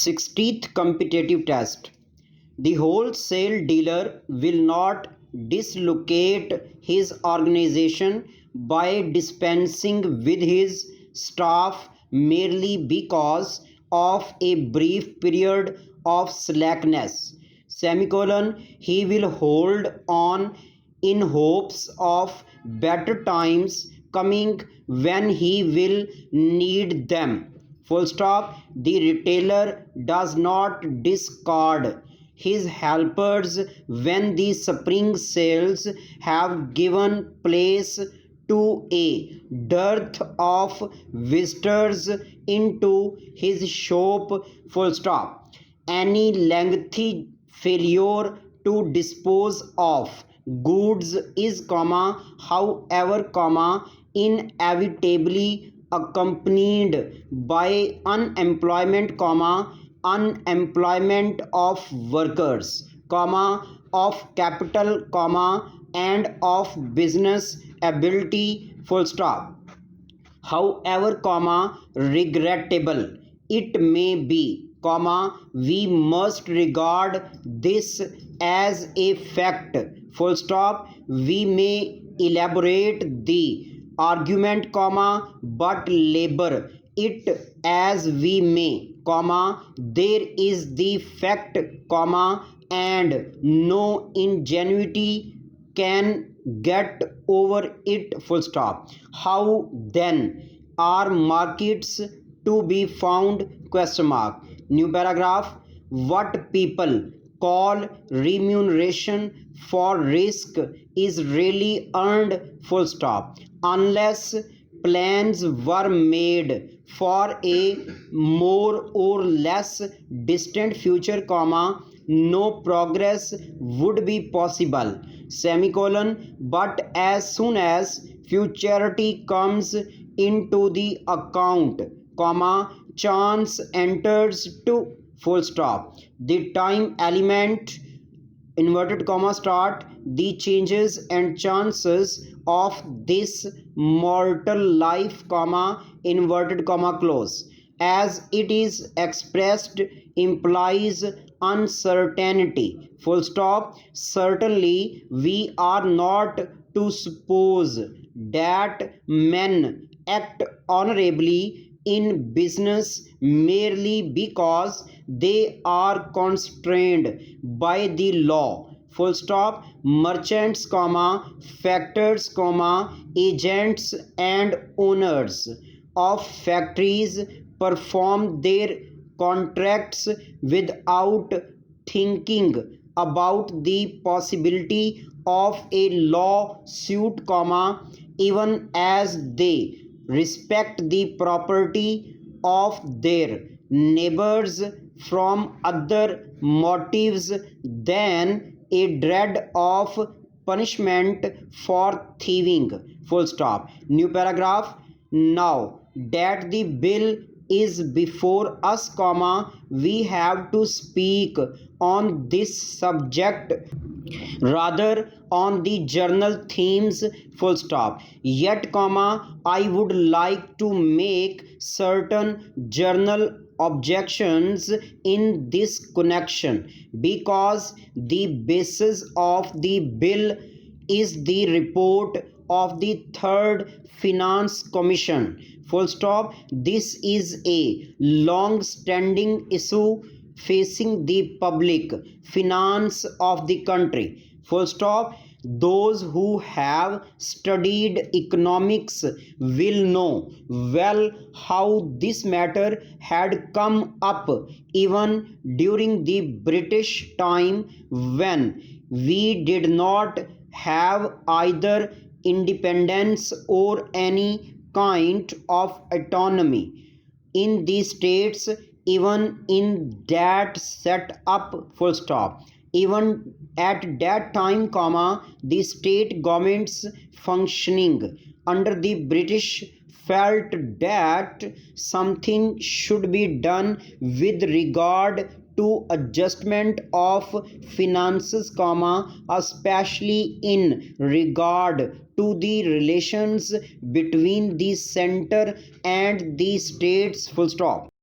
60th competitive test. The wholesale dealer will not dislocate his organization by dispensing with his staff merely because of a brief period of slackness. Semicolon, he will hold on in hopes of better times coming when he will need them. Full stop. The retailer does not discard his helpers when the spring sales have given place to a dearth of visitors into his shop. Full stop. Any lengthy failure to dispose of goods is however inevitably accompanied by unemployment of workers, of capital, and of business ability. Full stop. However, regrettable it may be, we must regard this as a fact. Full stop. We may elaborate the argument, but labor it as we may, there is the fact, and no ingenuity can get over it. Full stop. How then are markets to be found? Question mark. New paragraph. What people call remuneration for risk is really earned. Full stop. Unless plans were made for a more or less distant future, no progress would be possible. Semicolon. But as soon as futurity comes into the account, chance enters to. Full stop. The time element, inverted comma start, the changes and chances of this mortal life, inverted comma close, as it is expressed, implies uncertainty. Full stop. Certainly we are not to suppose that men act honorably in business merely because they are constrained by the law. Full stop. Merchants, factors, agents and owners of factories perform their contracts without thinking about the possibility of a lawsuit, even as they respect the property of their neighbors from other motives than a dread of punishment for thieving. Full stop. New paragraph. Now that the bill is before us, we have to speak on this subject rather on the journal themes. Full stop. Yet, I would like to make certain journal objections in this connection, because the basis of the bill is the report of the Third Finance Commission. Full stop. This is a long-standing issue facing the public finance of the country. Full stop. Those who have studied economics will know well how this matter had come up even during the British time, when we did not have either independence or any kind of autonomy in the states. Even in that set up. Full stop. Even at that time, the state governments functioning under the British felt that something should be done with regard to adjustment of finances, especially in regard to the relations between the center and the states. Full stop.